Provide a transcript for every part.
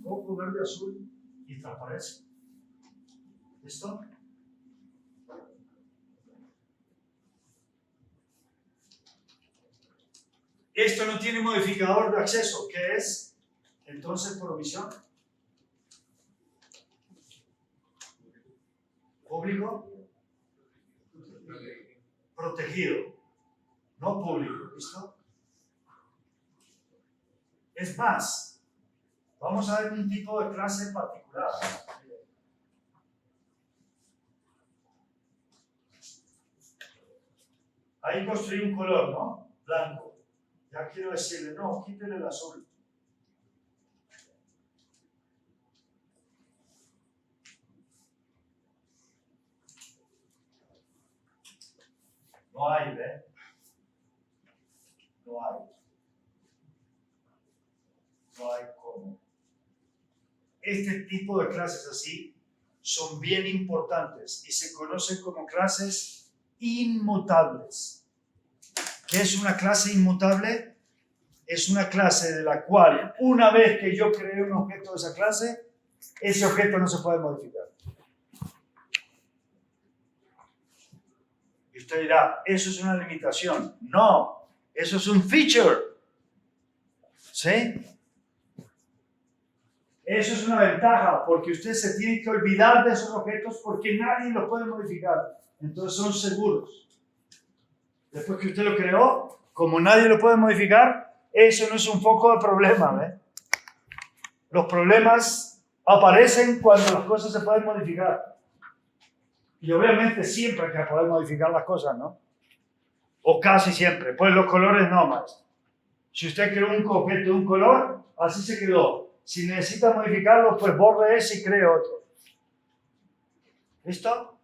rojo, verde, azul y transparencia. ¿Listo? Esto no tiene modificador de acceso, ¿qué es? Entonces, provisión. Público. Protegido. No público, ¿listo? Es más, vamos a ver un tipo de clase en particular. Ahí construí un color, ¿no? Blanco. Ya quiero decirle, no, quítele el azul. No hay, ¿ve? No hay. No hay cómo. Este tipo de clases así son bien importantes y se conocen como clases inmutables. ¿Qué es una clase inmutable? Es una clase de la cual, una vez que yo creé un objeto de esa clase, ese objeto no se puede modificar. Y usted dirá, eso es una limitación. No, eso es un feature. ¿Sí? Eso es una ventaja, porque usted se tiene que olvidar de esos objetos porque nadie los puede modificar. Entonces son seguros. Después que usted lo creó, como nadie lo puede modificar, eso no es un foco de problema, ¿ve? Los problemas aparecen cuando las cosas se pueden modificar. Y obviamente siempre hay que poder modificar las cosas, ¿no? O casi siempre. Pues los colores no más. Si usted creó un objeto de un color, así se quedó. Si necesita modificarlo, pues borre ese y cree otro. ¿Listo?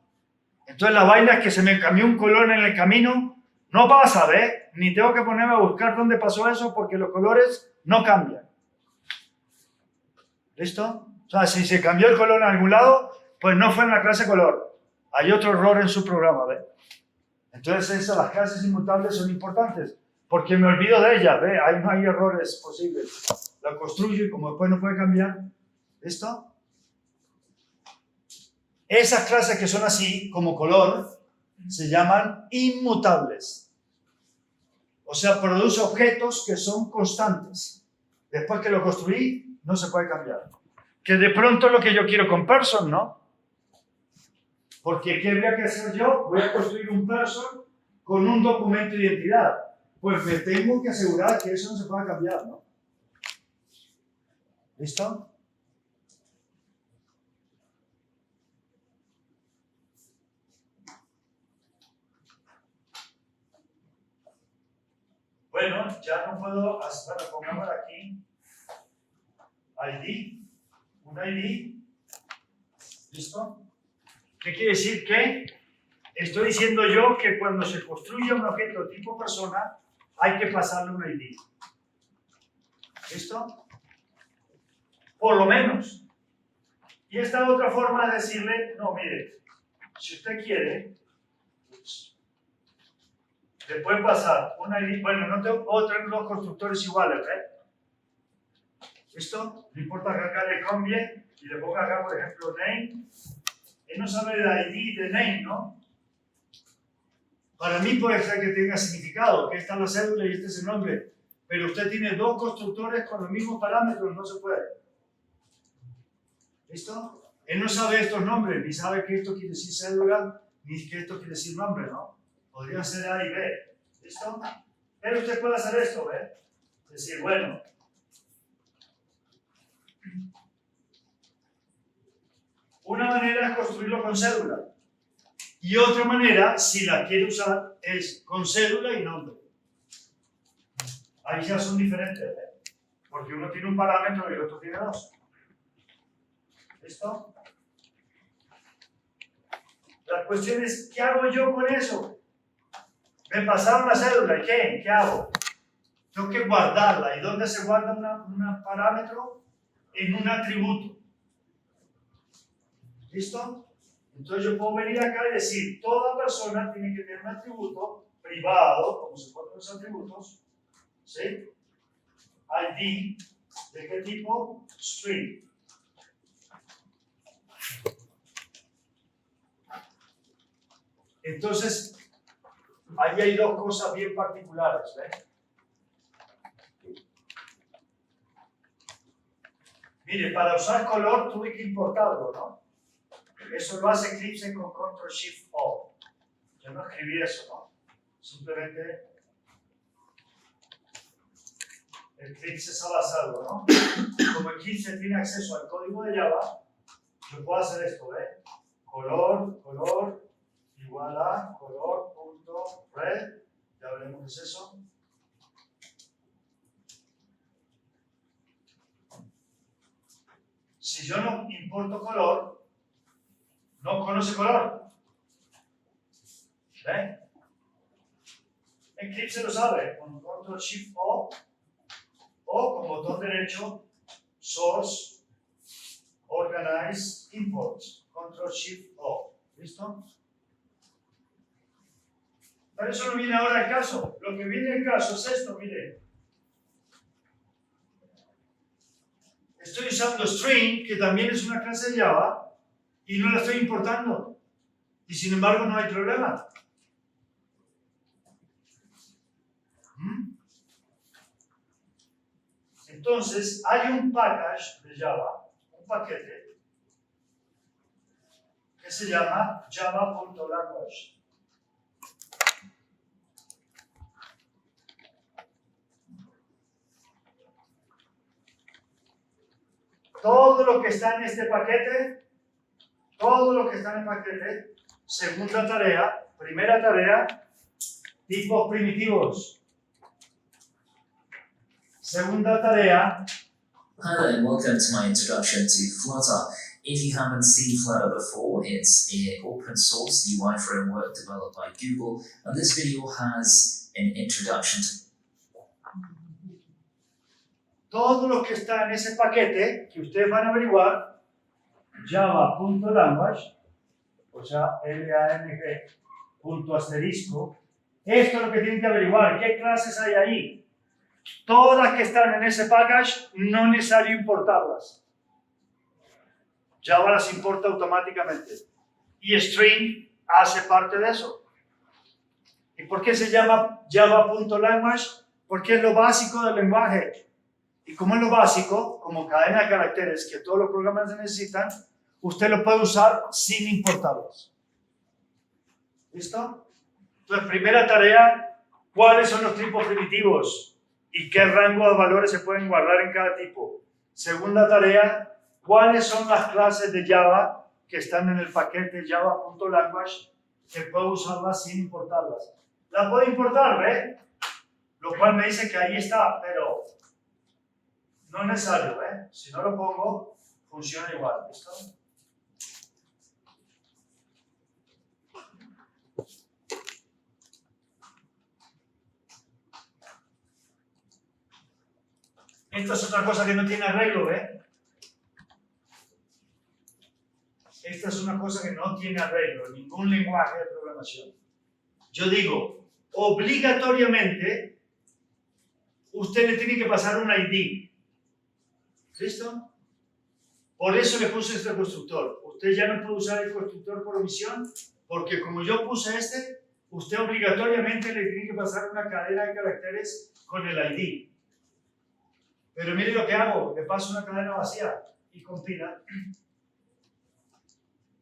Entonces la vaina es que se me cambió un color en el camino. No pasa, ¿ves? Ni tengo que ponerme a buscar dónde pasó eso porque los colores no cambian. ¿Listo? O sea, si se cambió el color en algún lado, pues no fue en la clase color. Hay otro error en su programa, ¿ves? Entonces las clases inmutables son importantes porque me olvido de ellas, ¿ves? Ahí no hay errores posibles. La construyo y como después no puede cambiar. ¿Listo? Esas clases que son así, como color, se llaman inmutables. O sea, produce objetos que son constantes. Después que lo construí, no se puede cambiar. Que de pronto es lo que yo quiero con person, ¿no? Porque ¿qué habría que hacer yo? Voy a construir un person con un documento de identidad. Pues me tengo que asegurar que eso no se pueda cambiar, ¿no? ¿Listo? Bueno, ya no puedo hacer, pongamos aquí ID, un ID, ¿listo? ¿Qué quiere decir? Que estoy diciendo yo que cuando se construye un objeto tipo persona, hay que pasarle un ID. ¿Listo? Por lo menos. Y esta es otra forma de decirle, no, mire, si usted quiere, le puede pasar un ID, bueno, no tengo, puedo tener dos constructores iguales, ¿eh? ¿Listo? No importa que acá le cambie y le ponga acá, por ejemplo, name. Él no sabe el ID de name, ¿no? Para mí puede ser que tenga significado, que esta es la cédula y este es el nombre, pero usted tiene dos constructores con los mismos parámetros, no se puede. ¿Listo? Él no sabe estos nombres, ni sabe que esto quiere decir cédula, ni que esto quiere decir nombre, ¿no? Podría ser A y B. ¿Listo? Pero usted puede hacer esto, ¿ve? Es decir, bueno, una manera es construirlo con cédula. Y otra manera, si la quiere usar, es con cédula y nombre. Ahí ya son diferentes, ¿eh? Porque uno tiene un parámetro y el otro tiene dos. ¿Listo? La cuestión es, ¿qué hago yo con eso? Me pasaron la cédula, ¿y qué? ¿Qué hago? Tengo que guardarla. ¿Y dónde se guarda un parámetro? En un atributo. ¿Listo? Entonces yo puedo venir acá y decir, toda persona tiene que tener un atributo privado, como se ponen los atributos, ¿sí? ID, ¿de qué tipo? String. Entonces, ahí hay dos cosas bien particulares, ¿ves? Mire, para usar color tuve que importarlo, ¿no? Eso lo hace Eclipse con Ctrl-Shift-O. Yo no escribí eso, ¿no? Simplemente Eclipse sabe hacerlo, ¿no? Como Eclipse tiene acceso al código de Java, yo puedo hacer esto, ¿ves? Color, igual a color.red. Ya veremos qué es eso. Si yo no importo color, no conoce color. ¿Ven? Eclipse lo sabe, con Ctrl-Shift-O o con botón derecho, Source, Organize, Import. Ctrl-Shift-O. ¿Listo? Pero eso no viene ahora al caso. Lo que viene al caso es esto, mire. Estoy usando string, que también es una clase de Java, y no la estoy importando. Y sin embargo no hay problema. Entonces, hay un package de Java, un paquete, que se llama java.language. Todo lo que está en este paquete, segunda tarea, primera tarea, tipos primitivos. Segunda tarea. Hello and welcome to my introduction to Flutter. If you haven't seen Flutter before, it's an open source UI framework developed by Google, and this video has an introduction to Todo lo que está en ese paquete, que ustedes van a averiguar, java.language, o sea, lang, punto asterisco, esto es lo que tienen que averiguar, qué clases hay ahí. Todas que están en ese package, no es necesario importarlas. Java las importa automáticamente. Y string hace parte de eso. ¿Y por qué se llama java.language? Porque es lo básico del lenguaje. Y como es lo básico, como cadena de caracteres que todos los programas necesitan, usted lo puede usar sin importarlos. ¿Listo? Entonces, primera tarea, ¿cuáles son los tipos primitivos? ¿Y qué rango de valores se pueden guardar en cada tipo? Segunda tarea, ¿cuáles son las clases de Java que están en el paquete java.language que puedo usarlas sin importarlas? Las puedo importar, ¿ve? Lo cual me dice que ahí está, pero no es necesario, ¿eh? Si no lo pongo, funciona igual, ¿listo? Esto es otra cosa que no tiene arreglo, ¿eh? Esta es una cosa que no tiene arreglo en ningún lenguaje de programación. Yo digo, obligatoriamente, usted le tiene que pasar un ID. ¿Listo? Por eso le puse este constructor. Usted ya no puede usar el constructor por omisión, porque como yo puse este, usted obligatoriamente le tiene que pasar una cadena de caracteres con el ID. Pero mire lo que hago, le paso una cadena vacía y compila.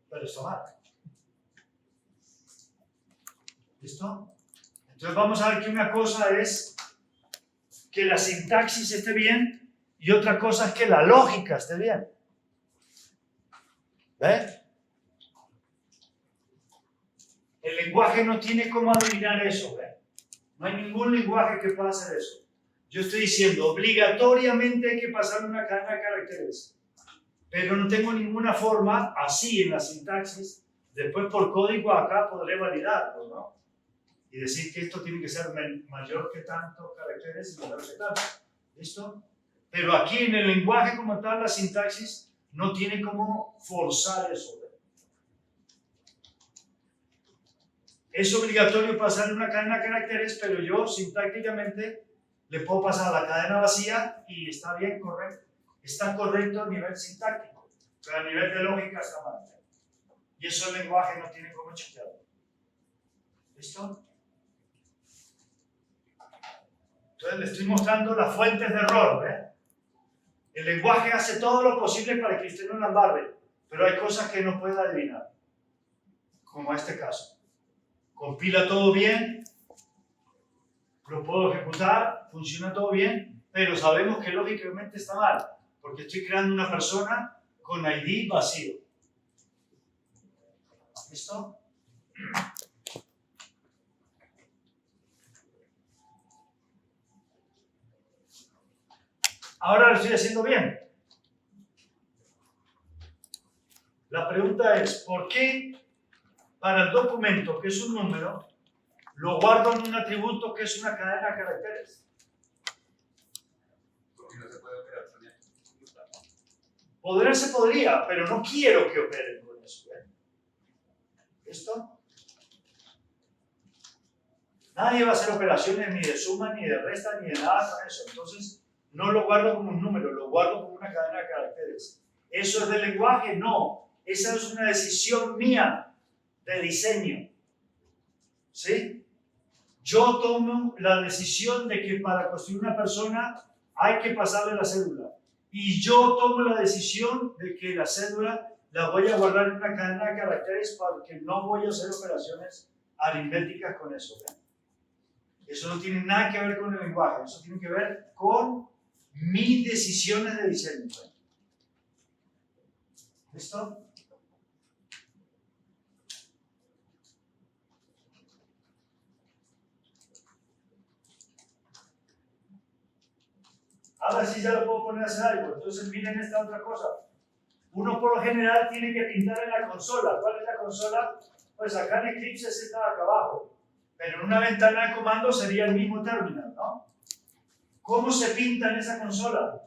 Pero está mal. ¿Listo? Entonces vamos a ver que una cosa es que la sintaxis esté bien y otra cosa es que la lógica esté bien. ¿Ves? El lenguaje no tiene cómo adivinar eso, ¿ves? No hay ningún lenguaje que pueda hacer eso. Yo estoy diciendo, obligatoriamente hay que pasar una cadena de caracteres, pero no tengo ninguna forma, así en la sintaxis, después por código acá podré validarlo, ¿no? Y decir que esto tiene que ser mayor que tantos caracteres y menor que tanto. ¿Listo? Pero aquí en el lenguaje como tal, la sintaxis no tiene cómo forzar eso. Es obligatorio pasar una cadena de caracteres, pero yo sintácticamente le puedo pasar la cadena vacía y está bien, correcto. Está correcto a nivel sintáctico, pero a nivel de lógica está mal. Y eso el lenguaje no tiene cómo chequearlo. ¿Listo? Entonces le estoy mostrando las fuentes de error. El lenguaje hace todo lo posible para que usted no la embarre, pero hay cosas que no puede adivinar, como este caso. Compila todo bien, lo puedo ejecutar, funciona todo bien, pero sabemos que lógicamente está mal, porque estoy creando una persona con ID vacío. ¿Listo? Ahora lo estoy haciendo bien. La pregunta es, ¿por qué para el documento, que es un número, lo guardo en un atributo que es una cadena de caracteres? Porque no se puede operar con él. Poder se podría, pero no quiero que operen con eso. ¿Listo? Nadie va a hacer operaciones ni de suma, ni de resta, ni de nada con eso. Entonces, no lo guardo como un número, lo guardo como una cadena de caracteres. ¿Eso es del lenguaje? No. Esa es una decisión mía de diseño. ¿Sí? Yo tomo la decisión de que para construir una persona hay que pasarle la cédula. Y yo tomo la decisión de que la cédula la voy a guardar en una cadena de caracteres porque no voy a hacer operaciones aritméticas con eso. Eso no tiene nada que ver con el lenguaje, eso tiene que ver con mis decisiones de diseño. ¿Listo? Ahora sí ya lo puedo poner a hacer algo. Entonces miren esta otra cosa. Uno por lo general tiene que pintar en la consola. ¿Cuál es la consola? Pues acá en Eclipse está acá abajo. Pero en una ventana de comando sería el mismo terminal, ¿no? ¿Cómo se pinta en esa consola?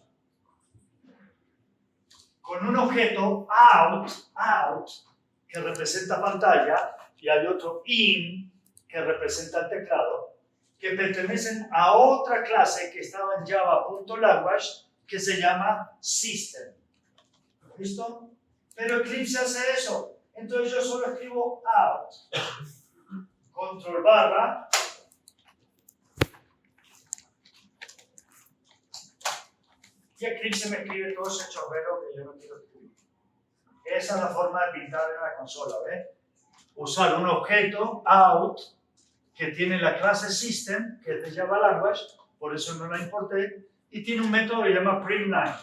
Con un objeto out, que representa pantalla, y hay otro in, que representa el teclado, que pertenecen a otra clase que estaba en java.language, que se llama system. ¿Listo? Pero Eclipse hace eso. Entonces yo solo escribo out. Control barra. Y Eclipse me escribe todo ese chorrero que yo no quiero escribir. Esa es la forma de pintar en la consola, ¿ves? Usar un objeto out que tiene la clase system, que es de Java Language, por eso no la importé, y tiene un método que se llama printLine.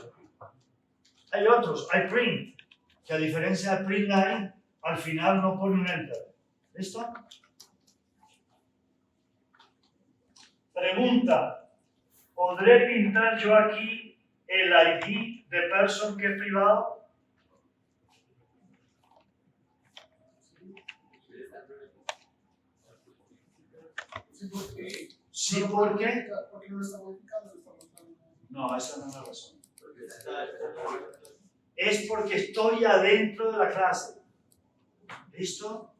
Hay otros, hay print, que a diferencia de printLine, al final no pone un enter. ¿Listo? Pregunta, ¿podré pintar yo aquí el ID de person que es privado? Sí, ¿por qué? Porque no lo está modificando, lo está mostrando. No, esa no es la razón. Es porque estoy adentro de la clase. ¿Listo?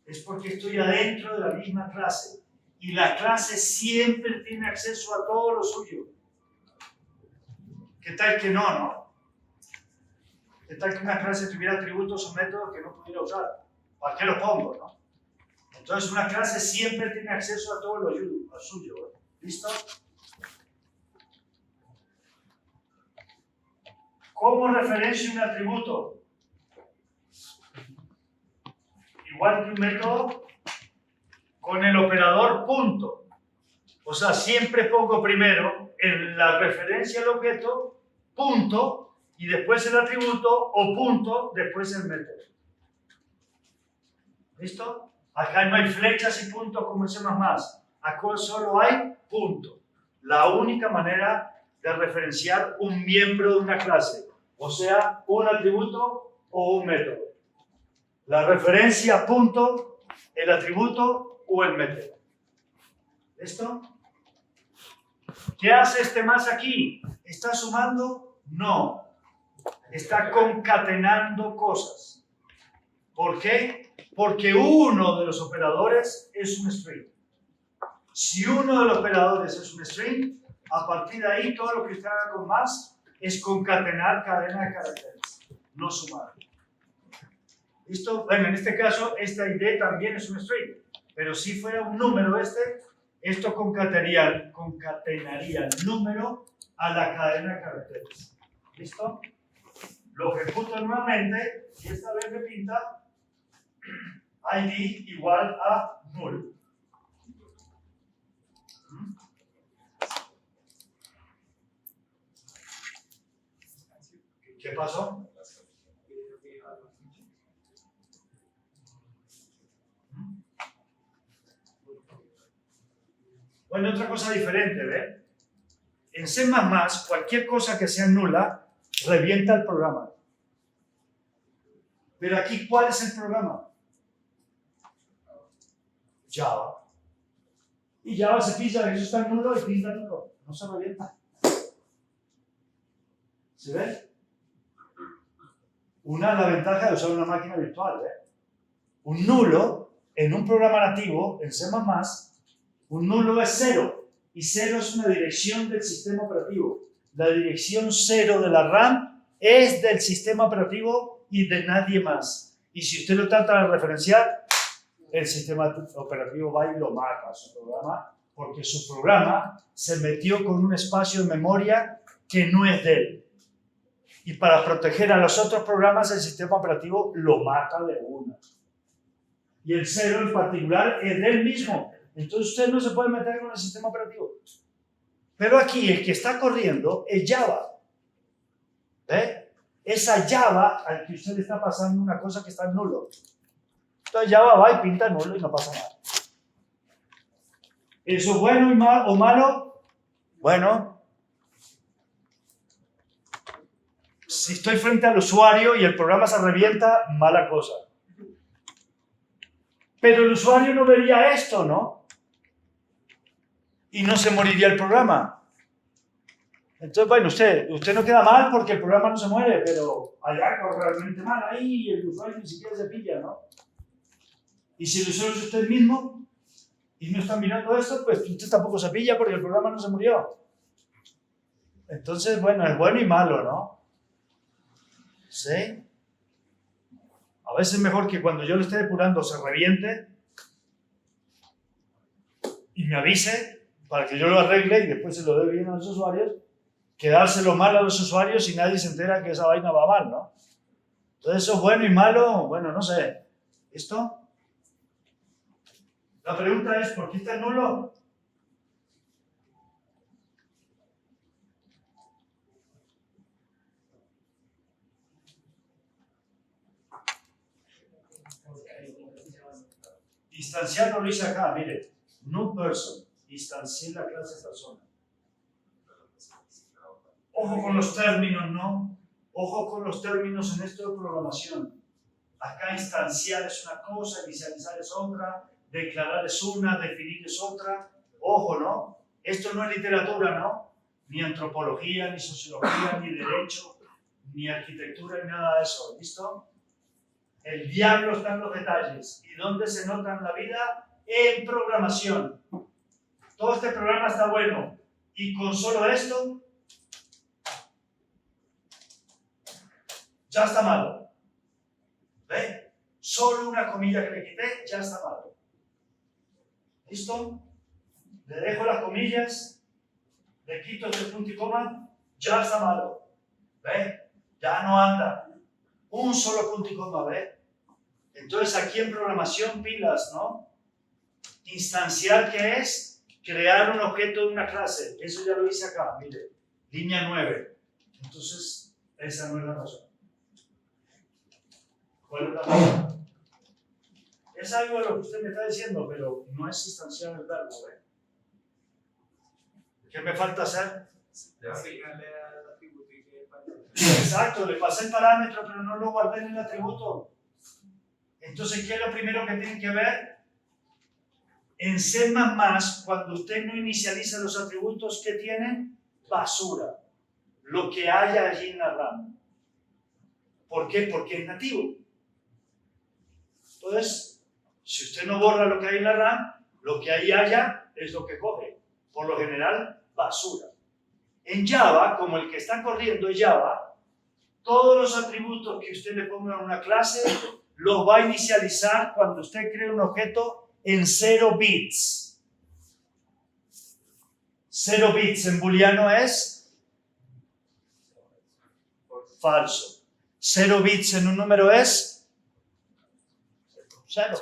Es porque estoy adentro de la misma clase. Y la clase siempre tiene acceso a todo lo suyo. ¿Qué tal que no? ¿Qué tal que una clase tuviera atributos o métodos que no pudiera usar? ¿Para qué lo pongo, no? Entonces una clase siempre tiene acceso a todo lo suyo. ¿Listo? ¿Cómo referencio un atributo? Igual que un método, con el operador punto. O sea, siempre pongo primero en la referencia al objeto, punto, y después el atributo, o punto, después el método. ¿Listo? Acá no hay flechas y puntos como en C++. Acá solo hay punto. La única manera de referenciar un miembro de una clase. O sea, un atributo o un método. La referencia punto, el atributo o el método. ¿Listo? ¿Qué hace este más aquí? ¿Está sumando? No. Está concatenando cosas. ¿Por qué? Porque uno de los operadores es un string. Si uno de los operadores es un string, a partir de ahí todo lo que usted haga con más es concatenar cadena de caracteres, no sumar. ¿Listo? Bueno, en este caso, esta ID también es un string. pero si fuera un número esto concatenaría el número a la cadena de caracteres. ¿Listo? Lo ejecuto nuevamente y esta vez me pinta ID igual a null. ¿Qué pasó? Bueno, otra cosa diferente, ¿ve? En C++, cualquier cosa que sea nula, revienta el programa. Pero aquí, ¿cuál es el programa? Java. Y Java se pilla, eso está en nulo y pinta nulo. No se revienta. ¿Se ve? Una es la ventaja de usar una máquina virtual, ¿eh? Un nulo, en un programa nativo, en C++, un nulo es 0. Y 0 es una dirección del sistema operativo. La dirección 0 de la RAM es del sistema operativo y de nadie más. Y si usted lo trata de referenciar, el sistema operativo va y lo mata a su programa, porque su programa se metió con un espacio de memoria que no es de él. Y para proteger a los otros programas, el sistema operativo lo mata de una. Y el 0 en particular es de él mismo. Entonces usted no se puede meter con el sistema operativo. Pero aquí el que está corriendo es Java. ¿Ve? Es a Java al que usted le está pasando una cosa que está en nulo. Entonces Java va y pinta nulo y no pasa nada. ¿Eso es bueno o malo? Bueno. Si estoy frente al usuario y el programa se revienta, mala cosa. Pero el usuario no vería esto, ¿no? Y no se moriría el programa. Entonces, bueno, usted no queda mal porque el programa no se muere, pero hay algo realmente mal ahí y el usuario ni siquiera se pilla, ¿no? Y si el usuario es usted mismo y no está mirando esto, pues usted tampoco se pilla porque el programa no se murió. Entonces, bueno, es bueno y malo, ¿no? ¿Sí? A veces es mejor que cuando yo lo esté depurando se reviente y me avise para que yo lo arregle y después se lo dé bien a los usuarios, que dárselo mal a los usuarios y nadie se entera que esa vaina va mal, ¿no? Entonces eso es bueno y malo, bueno, no sé. ¿Esto? La pregunta es, ¿por qué está nulo? Instanciar lo hice acá, mire. No person. Instancié la clase persona. Ojo con los términos, ¿no? Ojo con los términos en esto de programación. Acá instanciar es una cosa, inicializar es otra, declarar es una, definir es otra. Ojo, ¿no? Esto no es literatura, ¿no? Ni antropología, ni sociología, ni derecho, ni arquitectura, ni nada de eso. ¿Listo? El diablo está en los detalles. ¿Y dónde se nota en la vida? En programación. Todo este programa está bueno. Y con solo esto, ya está malo. ¿Ve? Solo una comilla que le quité, ya está malo. ¿Listo? Le dejo las comillas, le quito este punto y coma, ya está malo. ¿Ve? Ya no anda. Un solo punto y coma, ¿ve? Entonces aquí en programación pilas, ¿no? Instanciar, ¿qué es? Crear un objeto de una clase. Eso ya lo hice acá, mire. Línea 9. Entonces, esa no es la razón. ¿Cuál es la razón? Es algo de lo que usted me está diciendo, pero no es instanciar el verbo, ¿eh? ¿Qué me falta hacer? Exacto, le pasé el parámetro, pero no lo guardé en el atributo. Entonces, ¿qué es lo primero que tienen que ver? En C++, cuando usted no inicializa los atributos que tienen, basura. Lo que haya allí en la RAM. ¿Por qué? Porque es nativo. Entonces, si usted no borra lo que hay en la RAM, lo que ahí haya es lo que coge. Por lo general, basura. En Java, como el que está corriendo es Java, todos los atributos que usted le ponga a una clase los va a inicializar cuando usted cree un objeto en 0 bits. 0 bits en booleano es falso. 0 bits en un número es 0.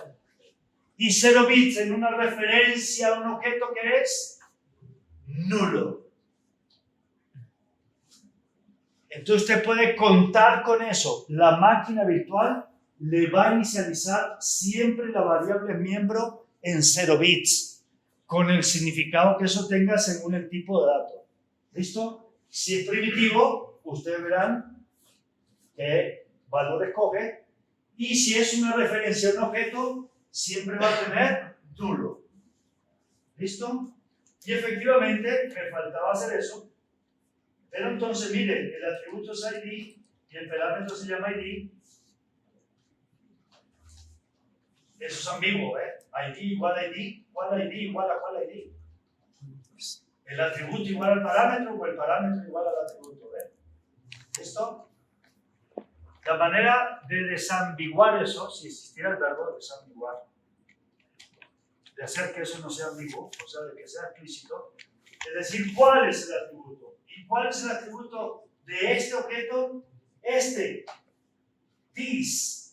Y 0 bits en una referencia a un objeto que es nulo. Entonces usted puede contar con eso. La máquina virtual le va a inicializar siempre la variable miembro en 0 bits, con el significado que eso tenga según el tipo de dato. ¿Listo? Si es primitivo, ustedes verán qué valor escoge. Y si es una referencia a un objeto, siempre va a tener nulo. ¿Listo? Y efectivamente, me faltaba hacer eso. Pero entonces, miren, el atributo es ID y el parámetro se llama ID. Eso es ambiguo, ¿eh? ID igual a ID, cuál ID igual a cuál ID. El atributo igual al parámetro o el parámetro igual al atributo, ¿eh? ¿Listo? La manera de desambiguar eso, si existiera el verbo desambiguar, de hacer que eso no sea ambiguo, o sea, de que sea explícito, es decir, ¿cuál es el atributo? ¿Y cuál es el atributo de este objeto? Este. This.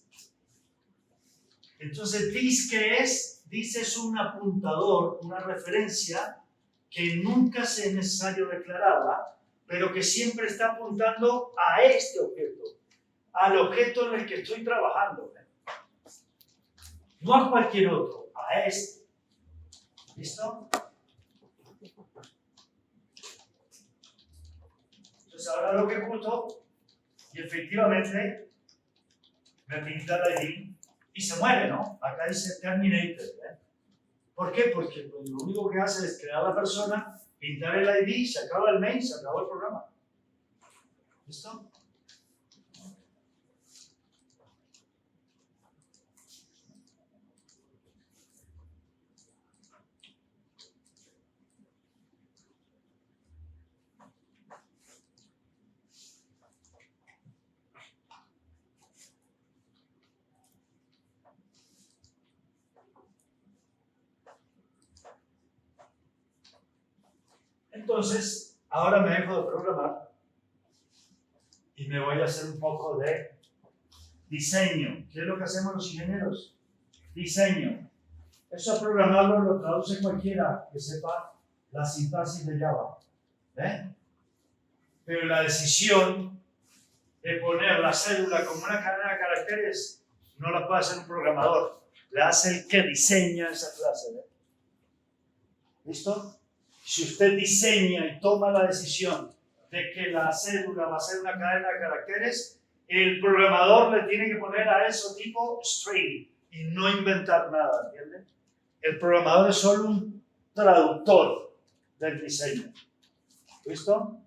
Entonces, this, ¿qué es? This es un apuntador, una referencia que nunca se es necesario declararla, pero que siempre está apuntando a este objeto, al objeto en el que estoy trabajando. No a cualquier otro, a este. ¿Listo? Entonces ahora lo ejecuto y efectivamente me pinta la ID y se muere, ¿no? Acá dice terminated, ¿eh? ¿Por qué? Porque lo único que hace es crear a la persona, pintar el ID, se acaba el main, se acabó el programa. ¿Listo? Entonces, ahora me dejo de programar y me voy a hacer un poco de diseño. ¿Qué es lo que hacemos los ingenieros? Diseño. Eso a programarlo lo traduce cualquiera que sepa la sintaxis de Java. ¿Ve? Pero la decisión de poner la célula como una cadena de caracteres no la puede hacer un programador. La hace el que diseña esa clase. ¿Ve? ¿Listo? Si usted diseña y toma la decisión de que la célula va a ser una cadena de caracteres, el programador le tiene que poner a eso tipo string y no inventar nada, ¿entiende? El programador es solo un traductor del diseño. ¿Listo?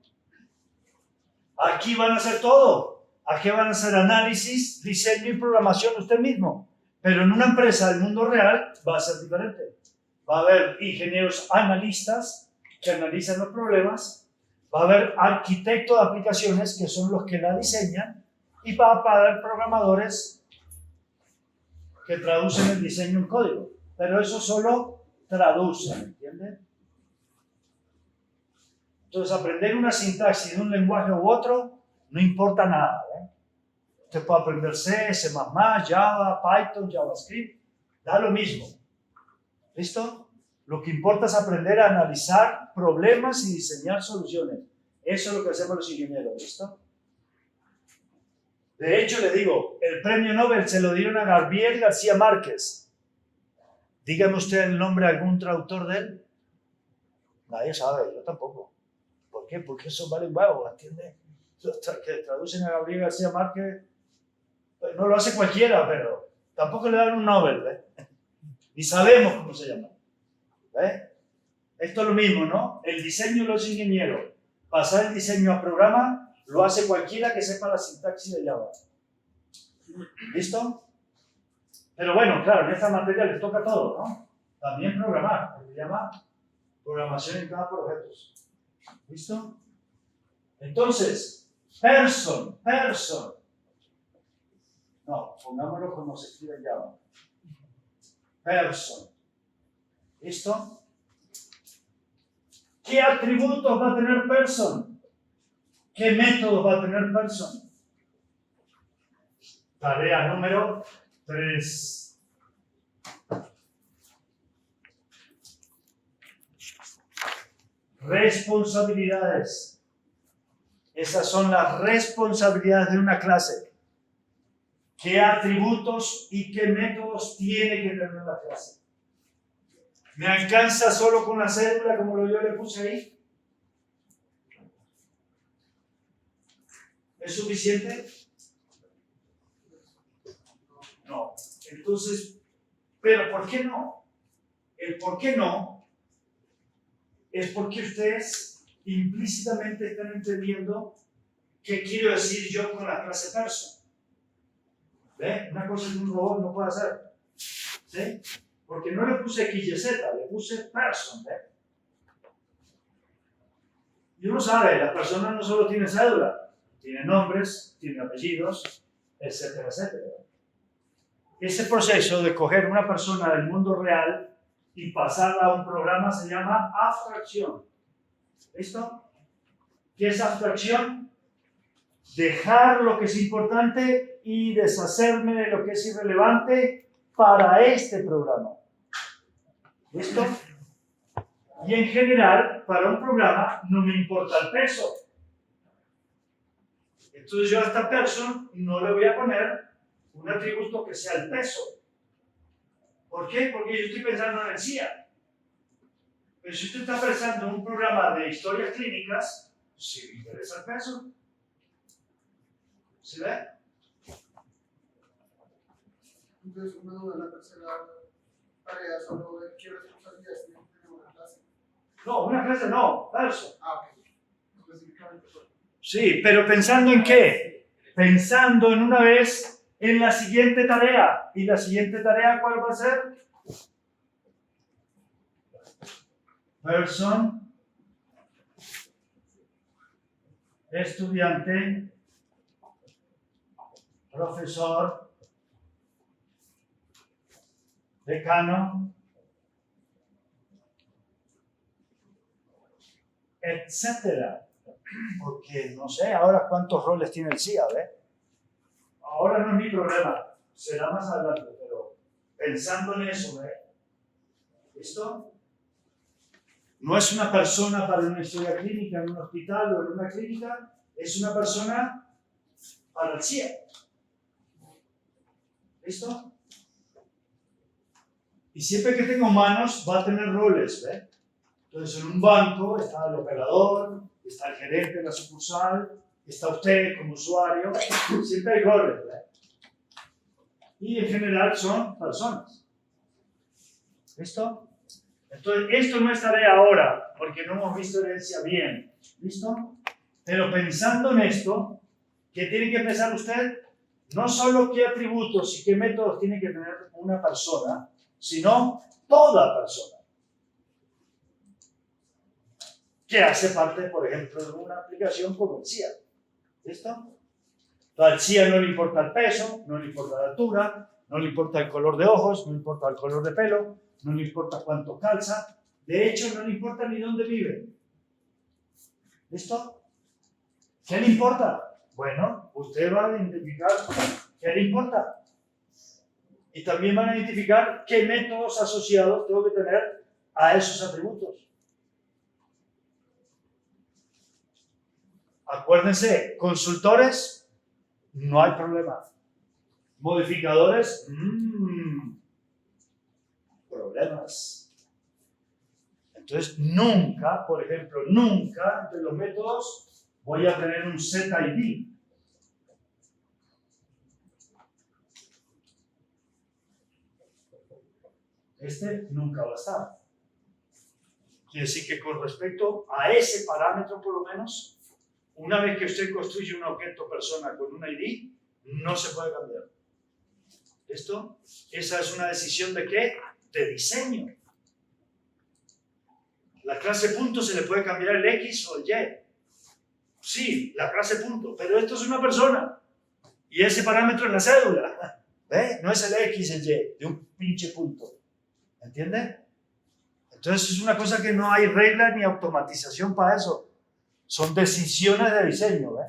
Aquí van a hacer todo. Aquí van a hacer análisis, diseño y programación usted mismo. Pero en una empresa del mundo real va a ser diferente. Va a haber ingenieros analistas que analizan los problemas, va a haber arquitectos de aplicaciones que son los que la diseñan y va a haber programadores que traducen el diseño en código. Pero eso solo traducen, ¿entienden? Entonces, aprender una sintaxis de un lenguaje u otro no importa nada, ¿eh? Usted puede aprender C, C++, Java, Python, JavaScript, da lo mismo. ¿Listo? Lo que importa es aprender a analizar problemas y diseñar soluciones. Eso es lo que hacemos los ingenieros, ¿listo? De hecho, le digo, el premio Nobel se lo dieron a Gabriel García Márquez. Dígame usted el nombre de algún traductor de él. Nadie sabe, yo tampoco. ¿Por qué? Porque eso vale un huevo, ¿entiende? Los que traducen a Gabriel García Márquez, pues no lo hace cualquiera, pero tampoco le dan un Nobel, ¿eh? Ni sabemos cómo se llama. ¿Eh? Esto es lo mismo, ¿no? El diseño de los ingenieros. Pasar el diseño a programa lo hace cualquiera que sepa la sintaxis de Java. ¿Listo? Pero bueno, claro, en esta materia les toca todo, ¿no? También programar, se llama programación orientada por objetos. ¿Listo? Entonces, person. No, pongámoslo como se escribe en Java. Person. ¿Listo? ¿Qué atributos va a tener person? ¿Qué métodos va a tener person? Tarea número 3. Responsabilidades. Esas son las responsabilidades de una clase. ¿Qué atributos y qué métodos tiene que tener la clase? ¿Me alcanza solo con la cédula como yo le puse ahí? ¿Es suficiente? No. Entonces, ¿pero por qué no? El por qué no es porque ustedes implícitamente están entendiendo qué quiero decir yo con la clase person. ¿Ve? Una cosa que un robot no puede hacer. ¿Sí? Porque no le puse X, Y, Z, le puse person. ¿Ve? Y uno sabe, la persona no solo tiene cédula, tiene nombres, tiene apellidos, etcétera, etcétera. Ese proceso de coger una persona del mundo real y pasarla a un programa se llama abstracción. ¿Listo? ¿Qué es abstracción? Dejar lo que es importante y deshacerme de lo que es irrelevante para este programa. ¿Listo? Y en general, para un programa no me importa el peso. Entonces yo a esta persona no le voy a poner un atributo que sea el peso. ¿Por qué? Porque yo estoy pensando en el CIA. Pero si usted está pensando en un programa de historias clínicas, si me interesa el peso. ¿Se ve? Entonces, una duda, la tercera tarea solo de qué responsabilidades tiene que tener una clase. No, una clase no, falso. Ah, ok. Específicamente solo. Sí, pero pensando en qué? Pensando en una vez en la siguiente tarea. ¿Y la siguiente tarea cuál va a ser? Person, estudiante, profesor, decano, etcétera. Porque no sé ahora cuántos roles tiene el CIA, ¿ve? Ahora no es mi problema, será más adelante, pero pensando en eso, ¿ve? ¿Listo? No es una persona para una historia clínica en un hospital o en una clínica, es una persona para el CIA. ¿Listo? Y siempre que tenga humanos va a tener roles, ¿ve? Entonces en un banco está el operador, está el gerente de la sucursal, está usted como usuario, siempre hay roles, ¿ve? Y en general son personas. ¿Listo? Entonces esto no es tarea ahora, porque no hemos visto herencia bien. ¿Listo? Pero pensando en esto, ¿qué tiene que pensar usted? No solo qué atributos y qué métodos tiene que tener una persona, sino toda persona. Que hace parte, por ejemplo, de una aplicación como el CIA. ¿Listo? Al CIA no le importa el peso, no le importa la altura, no le importa el color de ojos, no le importa el color de pelo, no le importa cuánto calza, de hecho no le importa ni dónde vive. ¿Listo? ¿Qué le importa? Bueno, usted va a identificar qué le importa. Y también van a identificar qué métodos asociados tengo que tener a esos atributos. Acuérdense, consultores, no hay problema. Modificadores, problemas. Entonces, nunca, por ejemplo, nunca de los métodos voy a tener un ZID. Este nunca va a estar. Quiere decir que con respecto a ese parámetro, por lo menos, una vez que usted construye un objeto persona con un ID, no se puede cambiar. ¿Listo? Esa es una decisión de ¿qué? De diseño. La clase punto se le puede cambiar el X o el Y. Sí, la clase punto, pero esto es una persona. Y ese parámetro es la cédula. ¿Ve? No es el X, el Y, de un pinche punto. ¿Entiende? Entonces es una cosa que no hay regla ni automatización para eso. Son decisiones de diseño, ¿eh?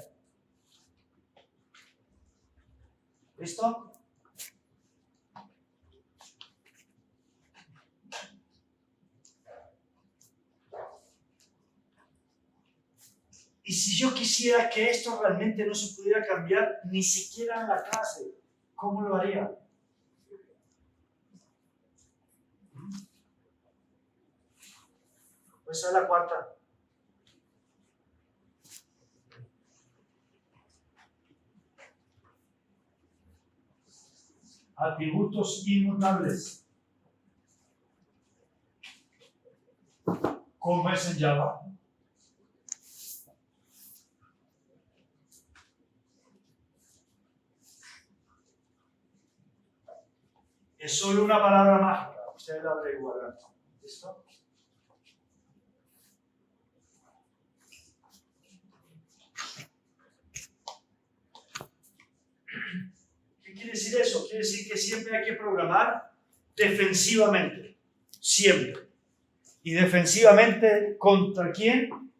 ¿Listo? Y si yo quisiera que esto realmente no se pudiera cambiar ni siquiera en la clase, ¿cómo lo haría? Pues esa es la cuarta. Atributos inmutables. ¿Cómo es en Java? Es solo una palabra mágica. Ustedes la averiguarán. ¿Listo? ¿Qué quiere decir eso? Quiere decir que siempre hay que programar defensivamente. Siempre. ¿Y defensivamente contra quién?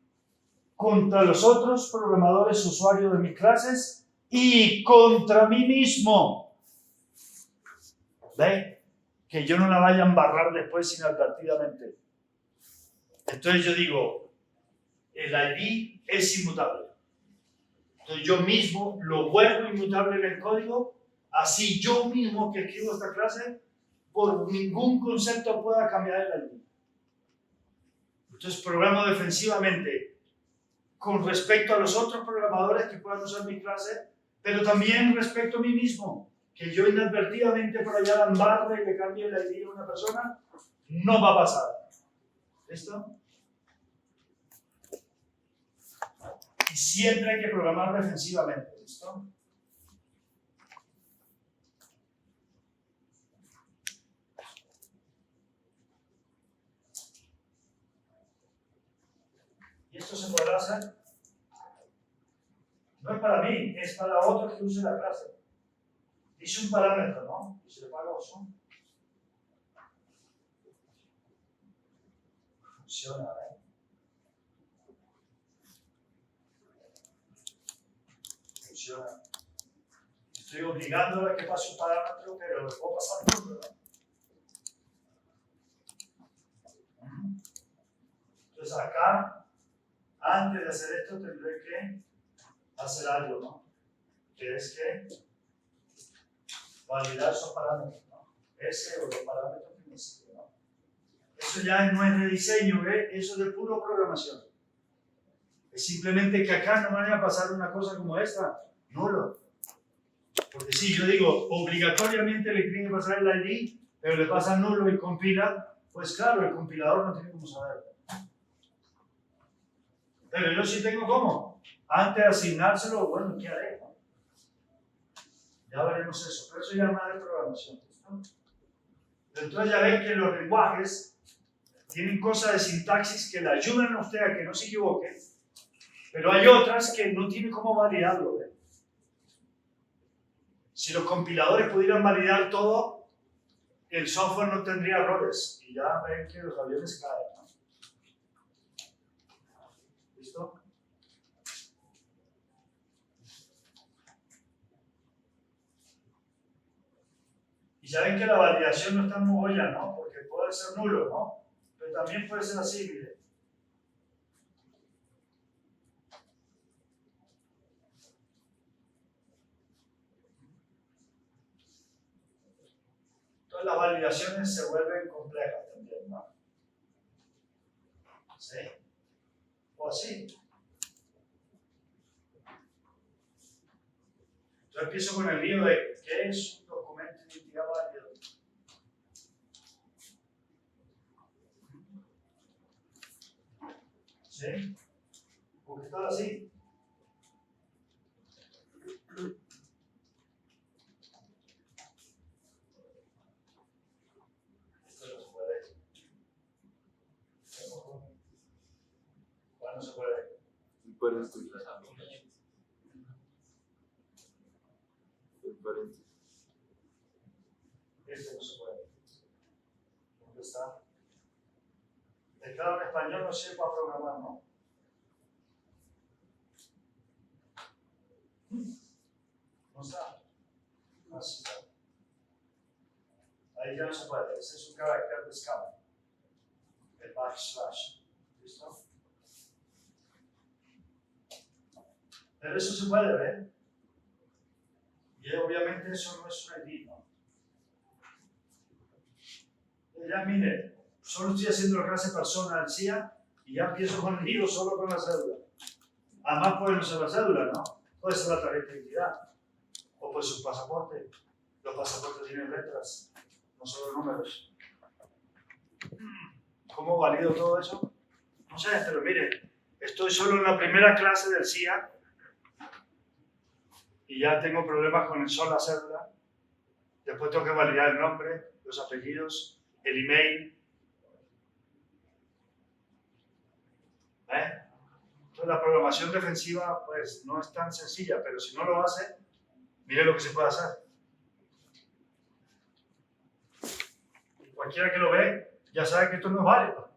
Contra los otros programadores usuarios de mis clases y contra mí mismo. ¿Ve? Que yo no la vaya a embarrar después inadvertidamente. Entonces yo digo, el ID es inmutable. Entonces yo mismo lo vuelvo inmutable en el código, así yo mismo que escribo esta clase, por ningún concepto pueda cambiar el ID. Entonces programo defensivamente con respecto a los otros programadores que puedan usar mi clase, pero también respecto a mí mismo, que yo inadvertidamente por allá la embarre y le cambie el ID a una persona, no va a pasar. ¿Listo? Y siempre hay que programar defensivamente. ¿Listo? Y esto se podrá hacer. No es para mí, es para otros que usen la clase. Dice un parámetro, ¿no? Y se le paga uso. Funciona, ¿eh? Funciona. Estoy obligándola a que pase un parámetro, pero le puedo pasar un número, ¿no? Entonces acá, antes de hacer esto, tendré que hacer algo, ¿no? Que es que validar esos parámetros, ¿no? Ese o los parámetros que necesito, ¿no? Eso ya no es de diseño, ¿eh? Eso es de puro programación. Es simplemente que acá no me vaya a pasar una cosa como esta, nulo. Porque si yo digo, obligatoriamente le tiene que pasar el ID, pero le pasa nulo y compila, pues claro, el compilador no tiene cómo saber. Pero yo sí tengo cómo. Antes de asignárselo, bueno, ¿qué haré? Ya veremos eso, pero eso ya es más de programación. ¿No? Entonces ya ven que los lenguajes tienen cosas de sintaxis que le ayudan a usted a que no se equivoque, pero hay otras que no tienen cómo validarlo. ¿Eh? Si los compiladores pudieran validar todo, el software no tendría errores. Y ya ven que los aviones caen. ¿No? ¿Listo? Y ya ven que la validación no está en mogolla, ¿no? Porque puede ser nulo, ¿no? Pero también puede ser así, mire. Entonces las validaciones se vuelven complejas también, ¿no? ¿Sí? O así. Yo empiezo con el lío de qué es un documento de identidad válido. ¿Sí? ¿Por qué está así? Esto no se puede. ¿Cuándo se puede? Esto no se puede. ¿Dónde está? español no sirve para programar, ¿no? No está. Así está. Ahí ya no se puede. Ese es un carácter de escape. El backslash. ¿Listo? Pero eso se puede ver. Y obviamente eso no es un ID, ¿no? Ya mire, solo estoy haciendo la clase persona en CIA y ya empiezo con el lío solo con la cédula. Además puede no ser la cédula, ¿no? Puede ser la tarjeta de identidad. O puede ser un pasaporte. Los pasaportes tienen letras, no solo números. ¿Cómo valido todo eso? No sé, pero mire, estoy solo en la primera clase del CIA y ya tengo problemas con el solo la cédula. Después tengo que validar el nombre, los apellidos, el email. Entonces la programación defensiva pues no es tan sencilla, pero si no lo hace, mire lo que se puede hacer. Y cualquiera que lo ve ya sabe que esto no es válido.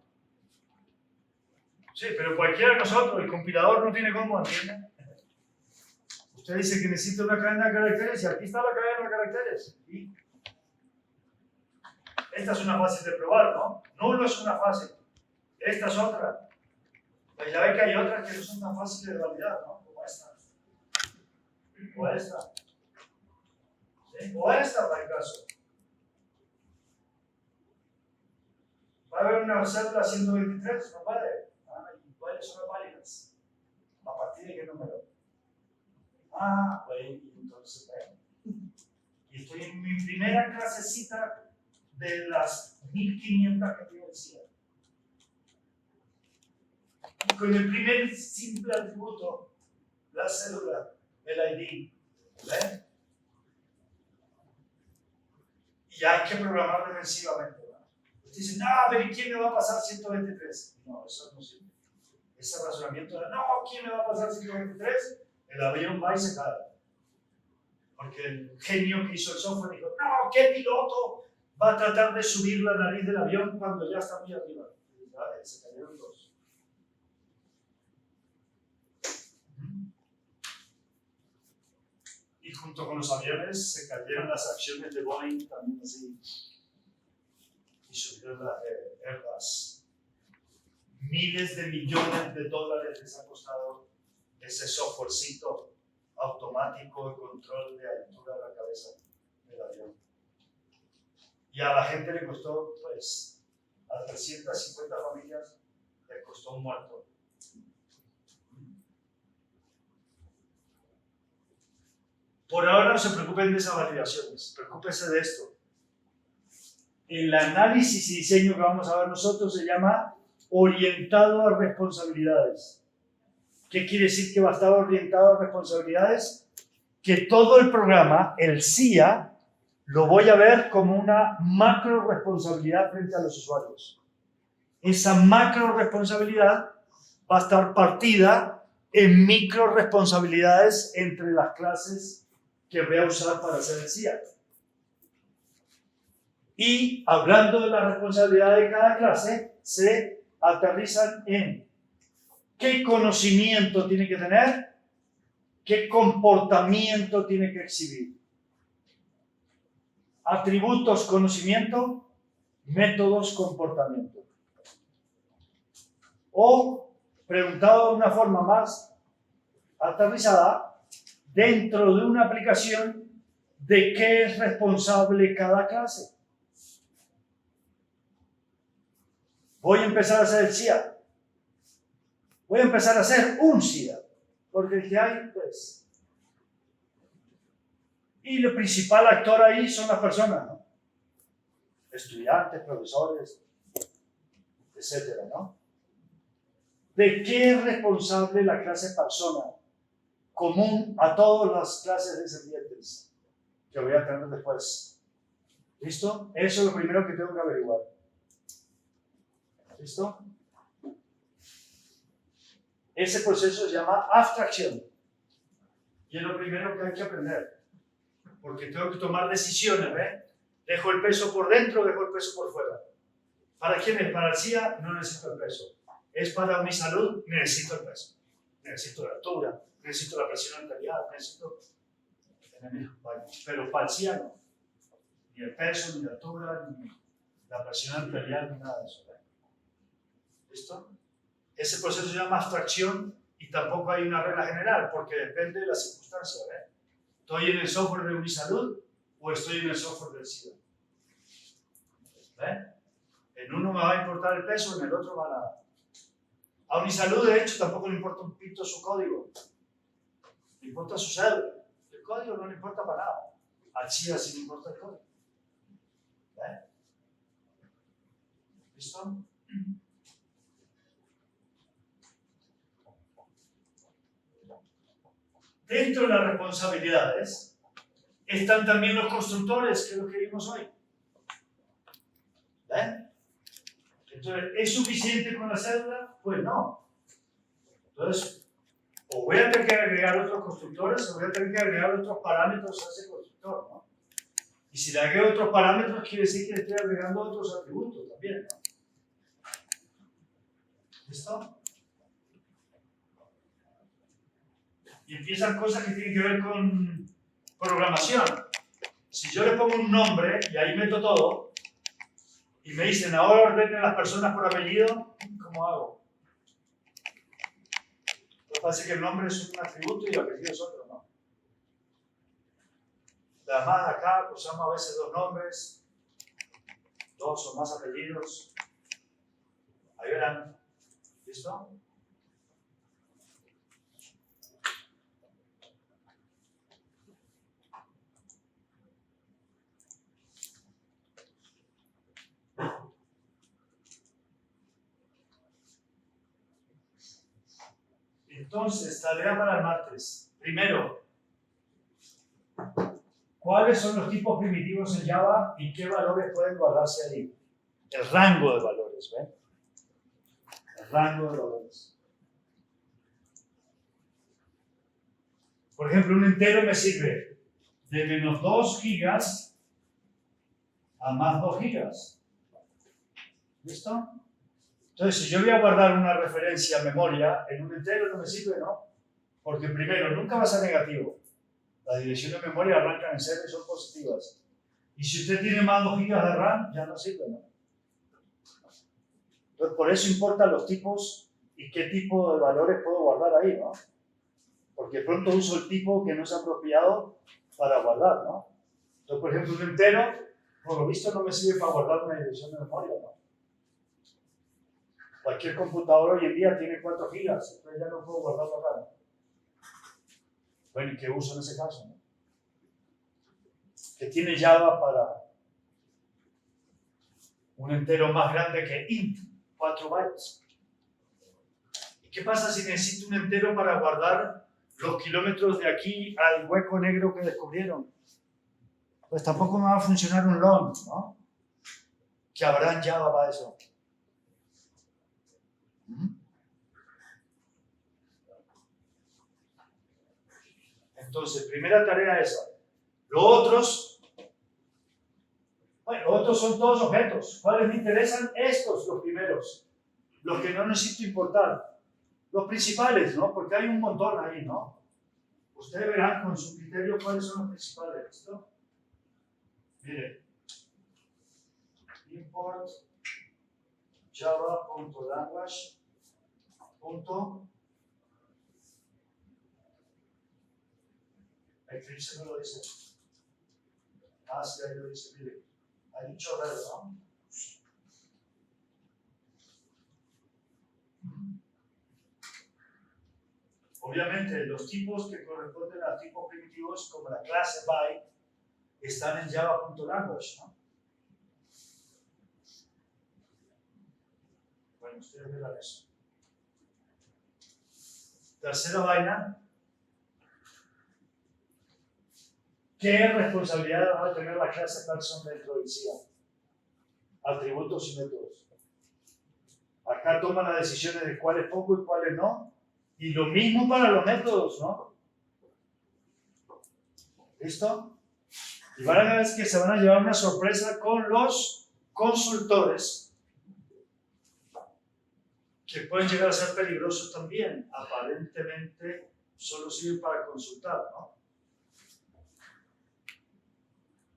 Sí, pero cualquiera de nosotros, el compilador no tiene cómo, ¿entiende? Usted dice que necesita una cadena de caracteres y aquí está la cadena de caracteres. ¿Y? Esta es una fácil de probar, ¿no? Nulo es una fácil. Esta es otra. Pues ya ve que hay otras que no son tan fáciles de validar, ¿no? Como esta. O esta. ¿Sí? O esta, para el caso. Va a haber una célula 123, no puede. ¿Y cuáles son las válidas? ¿A partir de qué número? Pues entonces, y estoy en mi primera clasecita de las 1500 que tiene el CIA. Y con el primer simple atributo, la célula, el ID, ¿ven? Y hay que programar defensivamente. Usted dice, no, pero ¿quién me va a pasar 123? No, eso no sirve. Ese razonamiento de, no, ¿quién me va a pasar 123? El avión va y se cae. Porque el genio que hizo el software dijo, no, ¿qué piloto va a tratar de subir la nariz del avión cuando ya está muy arriba? Y se cayeron dos. Y junto con los aviones se cayeron las acciones de Boeing también así. Y subieron las de Airbus. Miles de millones de dólares les ha costado ese softwarecito automático de control de altura de la cabeza del avión. Y a la gente le costó, pues, a 350 familias le costó un muerto. Por ahora no se preocupen de esas validaciones, preocúpense de esto. El análisis y diseño que vamos a ver nosotros se llama orientado a responsabilidades. ¿Qué quiere decir que va a estar orientado a responsabilidades? Que todo el programa, el CIA, lo voy a ver como una macro responsabilidad frente a los usuarios. Esa macro responsabilidad va a estar partida en micro responsabilidades entre las clases que voy a usar para hacer el CIA. Y hablando de la responsabilidad de cada clase, se aterrizan en qué conocimiento tiene que tener, qué comportamiento tiene que exhibir. Atributos, conocimiento, métodos, comportamiento. O, preguntado de una forma más aterrizada, dentro de una aplicación, ¿de qué es responsable cada clase? Voy a empezar a hacer el CIA. Voy a empezar a hacer un CIA, porque el que hay, pues. Y el principal actor ahí son las personas, ¿no? Estudiantes, profesores, etcétera, ¿no? ¿De qué es responsable la clase persona? Común a todas las clases descendientes que voy a tener después. ¿Listo? Eso es lo primero que tengo que averiguar. ¿Listo? Ese proceso se llama abstracción. Y es lo primero que hay que aprender. Porque tengo que tomar decisiones, ¿ves? Dejo el peso por dentro, dejo el peso por fuera. ¿Para quién es? Para el CIA no necesito el peso. es para mi salud, necesito el peso. Necesito la altura, necesito la presión arterial, necesito... Pero para el cielo, ni el peso, ni la altura, ni la presión arterial, ni nada de eso. ¿Listo? Ese proceso se llama abstracción y tampoco hay una regla general porque depende de las circunstancias. ¿Estoy en el software de Unisalud o estoy en el software del SIDA? En uno me va a importar el peso, en el otro va nada. A Unisalud, de hecho, tampoco le importa un pito su código. Le importa su cédula. El código no le importa para nada. Al SIDA sí le importa el código. ¿Listo? Dentro de las responsabilidades están también los constructores, que es lo que vimos hoy. Entonces, ¿es suficiente con la cédula? Pues no. Entonces, o voy a tener que agregar otros constructores o voy a tener que agregar otros parámetros a ese constructor, ¿no? Y si le agrego otros parámetros, quiere decir que le estoy agregando otros atributos también, ¿no? ¿Listo? Y empiezan cosas que tienen que ver con programación. Si yo le pongo un nombre y ahí meto todo, y me dicen ahora ordenen a las personas por apellido, ¿cómo hago? Pues parece que el nombre es un atributo y el apellido es otro, ¿no? Además acá usamos a veces dos nombres, dos o más apellidos. Ahí verán. ¿Listo? Entonces, tarea para el martes. Primero, ¿cuáles son los tipos primitivos en Java y qué valores pueden guardarse ahí? El rango de valores, ¿ven? El rango de valores. Por ejemplo, un entero me sirve de menos 2 gigas a más 2 gigas. ¿Listo? Entonces, si yo voy a guardar una referencia a memoria en un entero, no me sirve, ¿no? Porque primero, nunca va a ser negativo. Las direcciones de memoria arrancan en 0 y son positivas. Y si usted tiene más 2 gigas de RAM, ya no sirve, ¿no? Entonces, por eso importan los tipos y qué tipo de valores puedo guardar ahí, ¿no? Porque pronto uso el tipo que no es apropiado para guardar, ¿no? Entonces, por ejemplo, un entero, por lo visto, no me sirve para guardar una dirección de memoria, ¿no? Cualquier computador hoy en día tiene 4 gigas, entonces ya no puedo guardarlo acá, ¿no? Bueno, ¿y qué uso en ese caso, no? Que tiene Java para un entero más grande que int, 4 bytes. ¿Y qué pasa si necesito un entero para guardar los kilómetros de aquí al hueco negro que descubrieron? Pues tampoco me va a funcionar un long, ¿no? Que habrá en Java para eso. Entonces, primera tarea esa. Los otros, bueno, los otros son todos objetos. ¿Cuáles me interesan? Estos, los primeros. Los que no necesito importar. Los principales, ¿no? Porque hay un montón ahí, ¿no? Ustedes verán con su criterio cuáles son los principales, ¿listo? Mire. Import java.language. Eclipse no lo dice. Ah, sí, ahí lo dice, mire. Hay un chorrero, ¿no? Obviamente, los tipos que corresponden a tipos primitivos, como la clase byte, están en java.language, ¿no? Bueno, ustedes verán eso. Tercera vaina. ¿Qué responsabilidad va a tener la clase person dentro del SIA? Atributos y métodos. Acá toman las decisiones de cuál es poco y cuál es no. Y lo mismo para los métodos, ¿no? ¿Listo? Y van a ver que se van a llevar una sorpresa con los consultores que pueden llegar a ser peligrosos también. Aparentemente solo sirven para consultar, ¿no?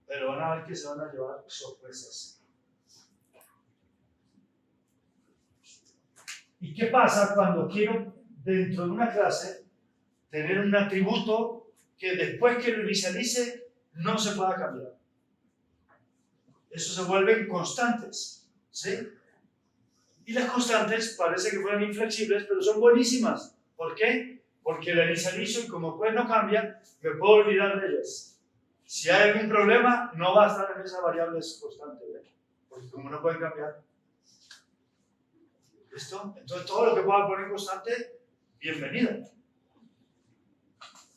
Pero van a ver que se van a llevar sorpresas. ¿Y qué pasa cuando quiero, dentro de una clase, tener un atributo que después que lo inicialice no se pueda cambiar? Eso se vuelven constantes, ¿sí? Y las constantes parece que fueran inflexibles, pero son buenísimas. ¿Por qué? Porque la inicializo y como pues no cambia, me puedo olvidar de ellas. Si hay algún problema, no va a estar en esa variable constante, ¿eh? Porque como no pueden cambiar. ¿Listo? Entonces todo lo que pueda poner constante, bienvenido.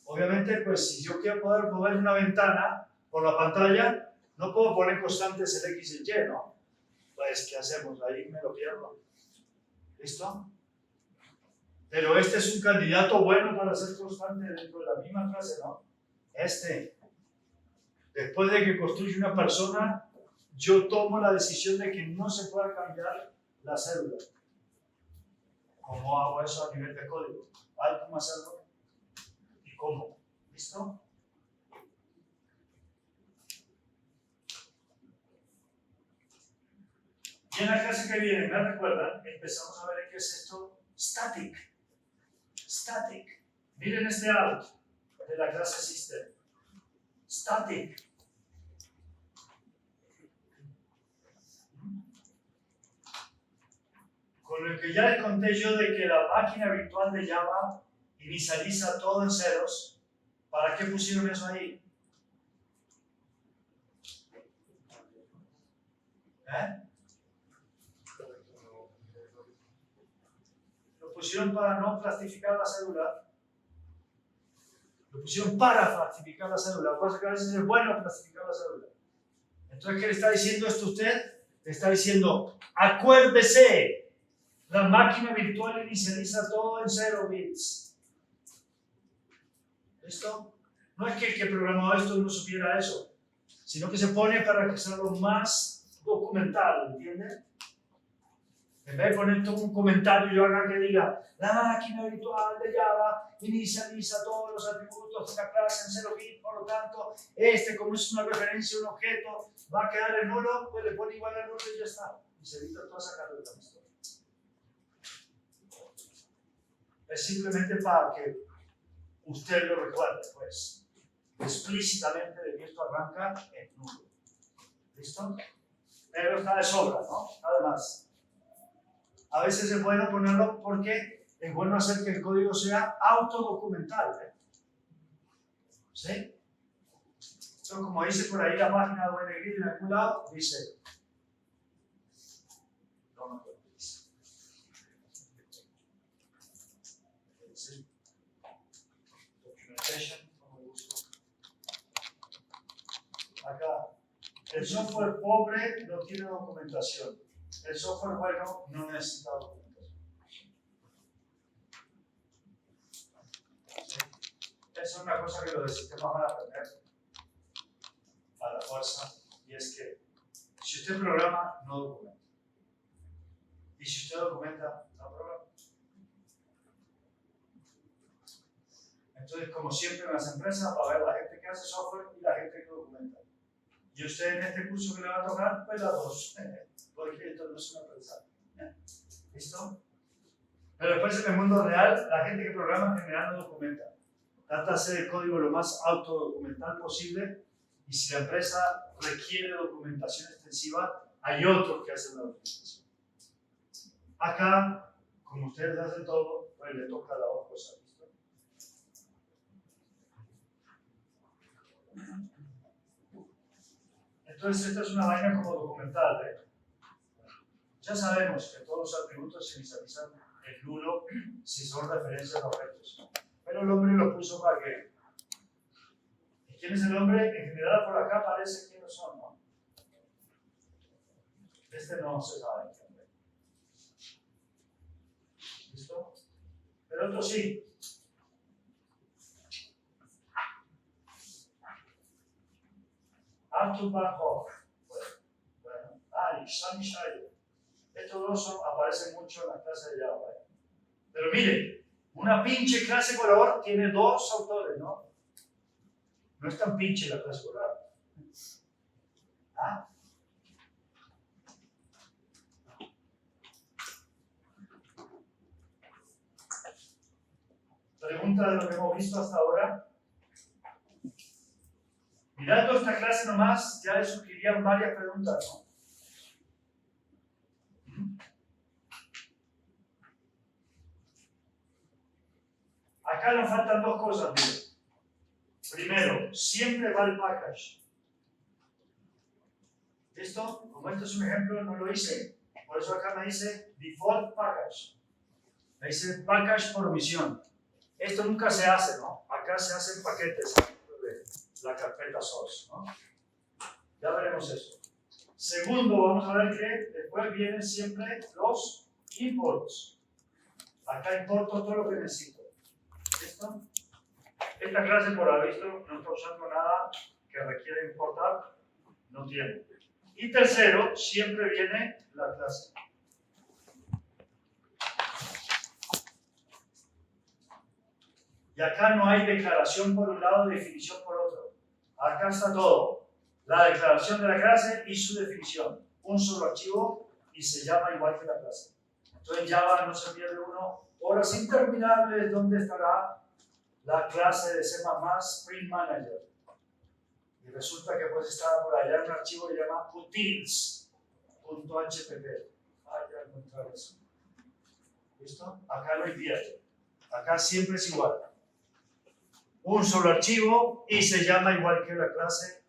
Obviamente, pues si yo quiero poder mover una ventana por la pantalla, no puedo poner constantes el X y el Y, ¿no? Pues, ¿qué hacemos? Ahí me lo pierdo. ¿Listo? Pero este es un candidato bueno para ser constante dentro de la misma clase, ¿no? Después de que construye una persona, yo tomo la decisión de que no se pueda cambiar la célula. ¿Cómo hago eso a nivel de código? ¿Hay cómo hacerlo? ¿Y cómo? ¿Listo? Y en la clase que viene, ¿me recuerdan? Empezamos a ver qué es esto. Static. Static. Miren este out de la clase System. Static. Con lo que ya les conté yo de que la máquina virtual de Java inicializa todo en ceros, ¿para qué pusieron eso ahí? Lo pusieron para no plastificar la célula. Lo pusieron para plastificar la célula. Lo que pasa es que a veces es bueno plastificar la célula. Entonces, ¿qué le está diciendo esto a usted? Le está diciendo, acuérdese, la máquina virtual inicializa todo en 0 bits. ¿Listo? No es que el que programó esto no supiera eso, sino que se pone para que sea lo más documental, ¿entiende? En vez de poner todo un comentario yo acá que diga, la máquina virtual de Java inicializa todos los atributos de la clase en 0 bits, por lo tanto, como es una referencia a un objeto, va a quedar en nulo, pues le pone igual a nulo y ya está. Y se evita toda esa carga de la historia. Es simplemente para que usted lo recuerde, pues. Explícitamente de que esto arranca en nulo. ¿Listo? Pero está de sobra, ¿no? Nada más. A veces es bueno ponerlo porque es bueno hacer que el código sea autodocumental, ¿eh? ¿Sí? Entonces, como dice por ahí la página de ONGrid en algún lado, dice, no me acuerdo, dice, documentation, como le gusta. Acá, el software pobre no tiene documentación. El software bueno no necesita documentación. ¿Sí? Esa es una cosa que los de sistemas van a aprender a la fuerza, y es que si usted programa, no documenta. Y si usted documenta, no programa. Entonces, como siempre en las empresas, va a haber la gente que hace software y la gente que documenta. Y usted en este curso que le va a tocar, pues las dos, porque esto no es una empresa. ¿Listo? Pero después en el mundo real, la gente que programa en general no documenta. Trata de hacer el código lo más autodocumental posible, y si la empresa requiere documentación extensiva, hay otros que hacen la documentación. Acá, como ustedes hacen todo, pues le toca a la otra cosa. ¿Listo? Entonces, esta es una vaina como documental, ¿eh? Ya sabemos que todos los atributos se inicializan en nulo si son referencias a objetos. Pero el hombre lo puso para que. ¿Y quién es el hombre? En general por acá parece quiénes son, ¿no? Este no se sabe. ¿Listo? Pero otro sí. Arthur Van Hoff. Bueno, ich sage Estos dos aparecen mucho en la clase de Java. Pero miren, una pinche clase color tiene dos autores, ¿no? No es tan pinche la clase color. ¿Ah? Pregunta de lo que hemos visto hasta ahora. Mirando esta clase nomás, ya le surgirían varias preguntas, ¿no? Acá nos faltan dos cosas, miren. Primero, siempre va el package. ¿Listo? Como esto es un ejemplo, no lo hice. Por eso acá me dice default package. Me dice package por omisión. Esto nunca se hace, ¿no? Acá se hacen paquetes de la carpeta source, ¿no? Ya veremos eso. Segundo, vamos a ver que después vienen siempre los imports. Acá importo todo lo que necesito. ¿Listo? Esta clase, por haber visto, no está usando nada que requiera importar, no tiene. Y tercero, siempre viene la clase. Y acá no hay declaración por un lado y definición por otro. Acá está todo. La declaración de la clase y su definición. Un solo archivo y se llama igual que la clase. Entonces en Java no se pierde uno horas interminables donde estará la clase de C++ Print Manager. Y resulta que pues está por allá un archivo que se llama utils.hpp. Ya encontrar eso. ¿Listo? Acá lo invierte. Acá siempre es igual. Un solo archivo y se llama igual que la clase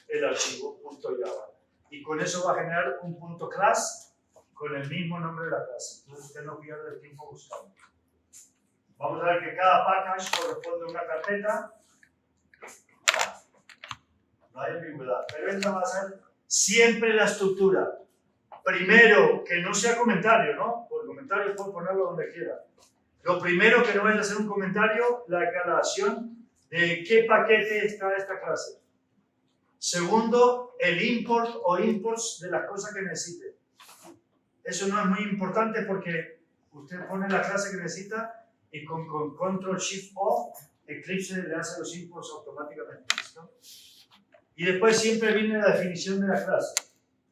el archivo .java. Y con eso va a generar un .class con el mismo nombre de la clase. Entonces usted no pierde el tiempo buscando. Vamos a ver que cada package corresponde a una carpeta. No hay ambigüedad. Pero esta va a ser siempre la estructura. Primero, que no sea comentario, ¿no? Por comentario puedo ponerlo donde quiera. Lo primero que no vaya a ser un comentario, la declaración de qué paquete está esta clase. Segundo, el import o imports de las cosas que necesite. Eso no es muy importante porque usted pone la clase que necesita y con Ctrl-Shift-O, Eclipse le hace los imports automáticamente. ¿Listo? Y después siempre viene la definición de la clase.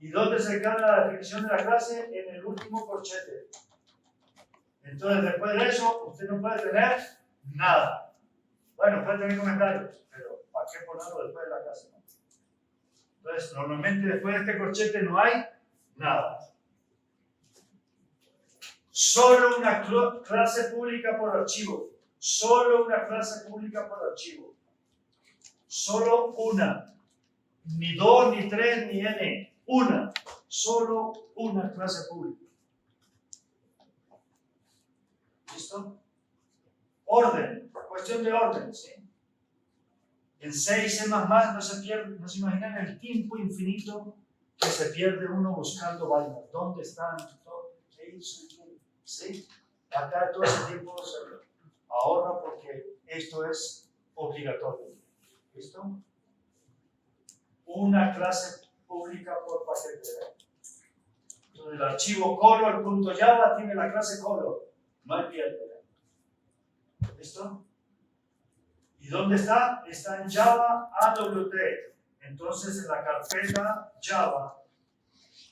¿Y dónde se queda la definición de la clase? En el último corchete. Entonces, después de eso, usted no puede tener nada. Bueno, puede tener comentarios, pero ¿para qué ponerlo después de la clase? ¿No? Entonces, normalmente después de este corchete no hay nada. Solo una clase pública por archivo. Solo una clase pública por archivo. Solo una. Ni dos, ni tres, ni n. Una. Solo una clase pública. ¿Listo? Orden. Cuestión de orden, ¿sí? En C y C++ no se imaginan el tiempo infinito que se pierde uno buscando vainas. ¿Dónde están? ¿Qué hizo? ¿Sí? Acá todo ese tiempo se ahorra porque esto es obligatorio. ¿Listo? Una clase pública por paquete. Entonces el archivo color.java tiene la clase color. No hay pierde. ¿Listo? ¿Y dónde está? Está en Java AWT. Entonces en la carpeta Java,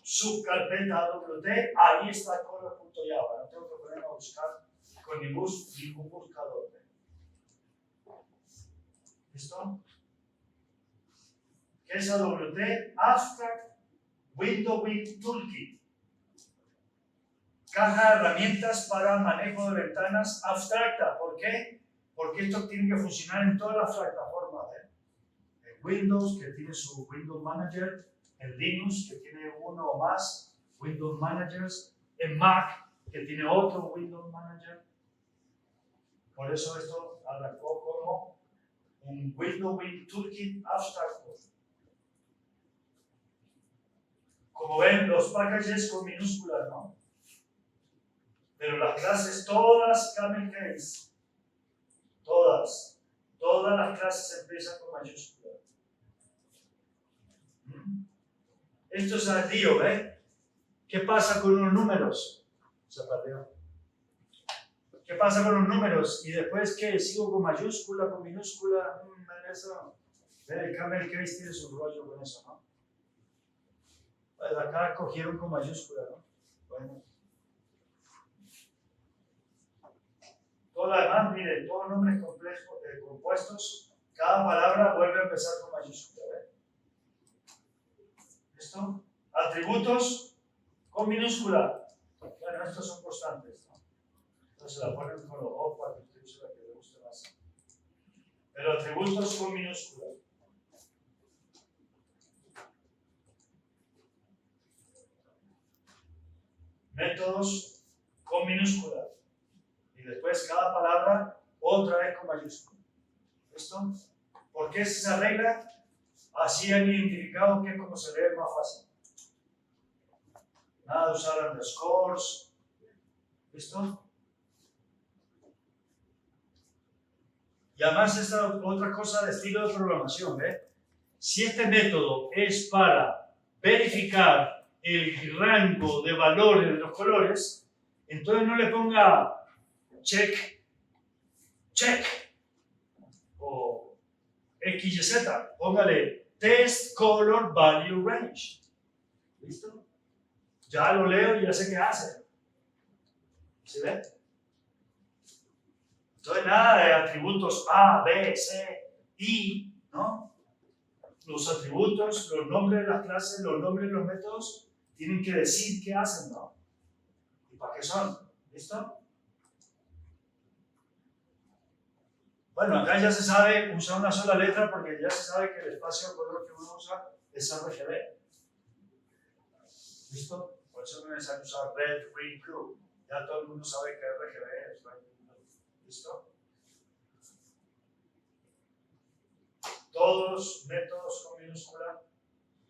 subcarpeta AWT, ahí está color.java. No tengo que ponerme a buscar con ningún buscador. ¿Listo? ¿Qué es AWT? Abstract Window With Toolkit. Caja de herramientas para manejo de ventanas abstracta. ¿Por qué? Porque esto tiene que funcionar en todas las plataformas. En Windows, que tiene su Windows Manager, en Linux, que tiene uno o más Windows Managers, en Mac, que tiene otro Windows Manager. Por eso esto arrancó como un Windows With Toolkit abstracto. Como ven, los packages con minúsculas, ¿no? Pero las clases, todas camel case. Todas las clases empiezan con mayúsculas. Esto es al lío, ¿eh? ¿Qué pasa con unos números? Se perdió. ¿Qué pasa con los números? Y después, ¿qué? ¿Sigo con mayúscula, con minúscula? Eso. El Camel Case tiene su rollo con eso, ¿no? Pues acá cogieron con mayúscula, ¿no? Bueno. Todo lo demás, mire, todos nombres compuestos, cada palabra vuelve a empezar con mayúscula, ¿ve? ¿Listo? Atributos con minúscula. Bueno, estos son constantes, ¿no? Entonces la ponen con los O para que usted use la que le guste más. Pero atributos con minúscula. Métodos con minúscula. Y después cada palabra otra vez con mayúscula. ¿Listo? ¿Por qué es esa regla? Así han identificado que es como se lee más fácil. Nada de usar underscores. ¿Listo? Y además esta otra cosa de estilo de programación, ¿ve? Si este método es para verificar el rango de valores de los colores, entonces no le ponga check, check o XYZ, póngale test color value range. ¿Listo? Ya lo leo y ya sé qué hace. ¿Se ve? Entonces nada de atributos A, B, C, I, ¿no? Los atributos, los nombres de las clases, los nombres de los métodos tienen que decir qué hacen, ¿no? ¿Y para qué son? ¿Listo? Bueno, acá ya se sabe usar una sola letra porque ya se sabe que el espacio de color que uno usa es RGB. ¿Listo? Por eso no es necesario usar red, green, blue. Ya todo el mundo sabe que RGB es red, green, blue. ¿Listo? Todos los métodos con minúscula,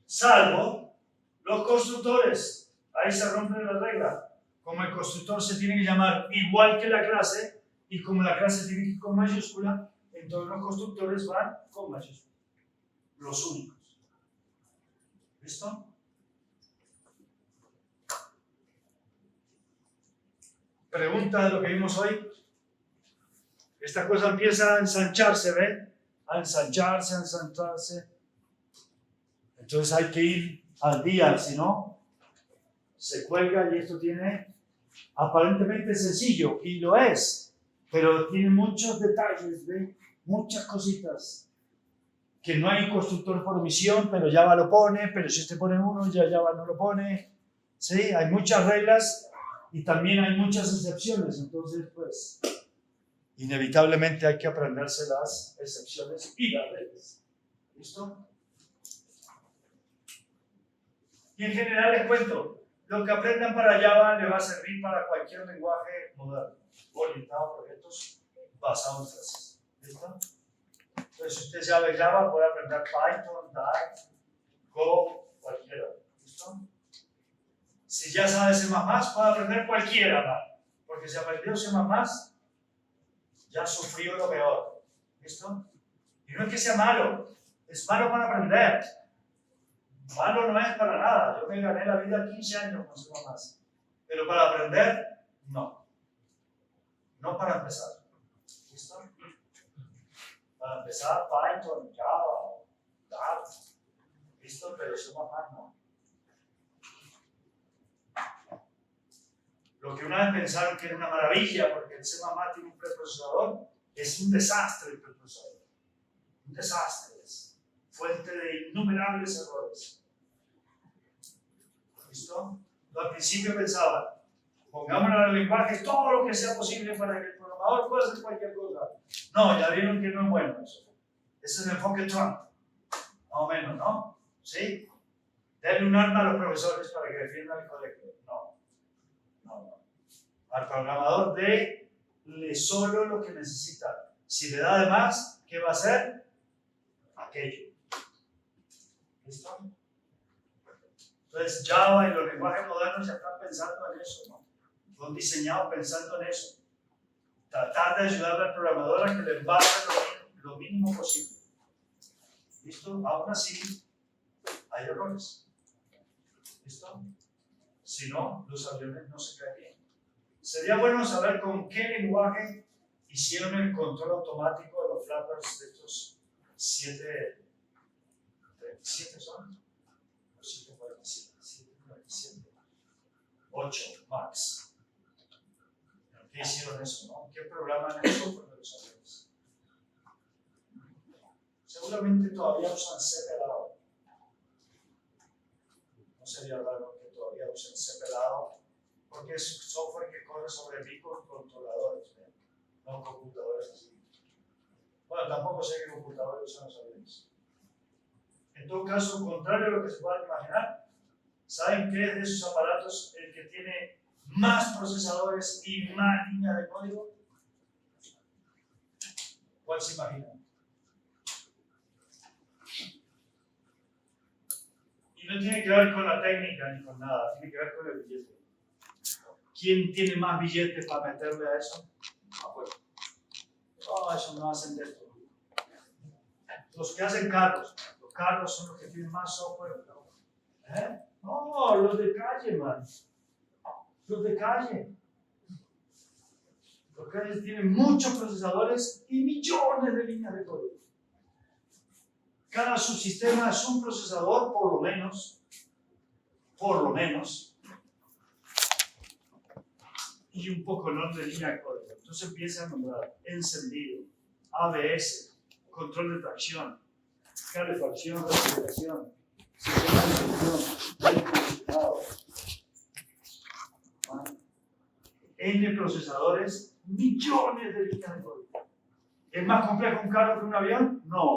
salvo los constructores. Ahí se rompe la regla. Como el constructor se tiene que llamar igual que la clase, y como la clase tiene que ir con mayúscula, entonces los constructores van con mayúscula. Los únicos. ¿Listo? Pregunta de lo que vimos hoy. Esta cosa empieza a ensancharse, ¿ven? A ensancharse, a ensancharse. Entonces hay que ir al día, si no, se cuelga y esto tiene aparentemente sencillo, y lo es, pero tiene muchos detalles, ¿ven? Muchas cositas. Que no hay constructor por omisión, pero Java lo pone, pero si usted pone uno, ya Java no lo pone. ¿Sí? Hay muchas reglas y también hay muchas excepciones, entonces pues inevitablemente hay que aprenderse las excepciones y las reglas. ¿Listo? Y en general les cuento, lo que aprendan para Java le va a servir para cualquier lenguaje moderno, orientado a proyectos basados en clases. ¿Listo? Entonces, si usted sabe Java, puede aprender Python, Dart, Go, cualquiera. ¿Listo? Si ya sabe C++, puede aprender cualquiera más. Porque si aprendió C++, ya sufrió lo peor. ¿Listo? Y no es que sea malo, es malo para aprender. Malo no es para nada. Yo me gané la vida 15 años con C++. Pero para aprender, no. No para empezar. ¿Listo? Para empezar, Python, Java, Dart. ¿Listo? Pero C++ no. Lo que una vez pensaron que era una maravilla porque el C++ tiene un preprocesador, es un desastre el preprocesador. Un desastre. Es fuente de innumerables errores. ¿Listo? Al principio pensaban, pongámosle al lenguaje todo lo que sea posible para que el programador pueda hacer cualquier cosa. No, ya vieron que no es bueno eso. Ese es el enfoque Trump. Más o menos, ¿no? ¿Sí? Denle un arma a los profesores para que defiendan el colegio. No. Al programador déle solo lo que necesita. Si le da de más, ¿qué va a hacer? Aquello. ¿Listo? Entonces Java y los lenguajes modernos ya están pensando en eso, ¿no? Fueron diseñados pensando en eso. Tratar de ayudar al programador a que le embarque lo mínimo posible. ¿Listo? Aún así, hay errores. ¿Listo? Si no, los aviones no se caerían. Sería bueno saber con qué lenguaje hicieron el control automático de los flappers de estos 7 son, 747, 8 Max. ¿Qué hicieron eso, no? ¿Qué programan el software de los aviones? Seguramente todavía usan C pelado. No sería raro que todavía usen C pelado, porque es software que corre sobre microcontroladores, ¿eh? No computadores así. Bueno, tampoco sé qué computadores usan los aviones. En todo caso, contrario a lo que se pueda imaginar, ¿saben qué es de esos aparatos el que tiene más procesadores y más líneas de código? ¿Cuál se imaginan? Y no tiene que ver con la técnica ni con nada, tiene que ver con el billete. ¿Quién tiene más billetes para meterle a eso? Bueno. Oh, eso no hacen de esto. Los que hacen carros. Los carros son los que tienen más software. ¿Eh? No, los de calle, man. Los de calle. Los de calle tienen muchos procesadores y millones de líneas de código. Cada subsistema es un procesador, por lo menos, y un poco de línea de código. Entonces empieza a nombrar encendido, ABS, control de tracción, calefacción, refrigeración, sistema de selección, aire acondicionado. N procesadores, millones de líneas de código. ¿Es más complejo un carro que un avión? No.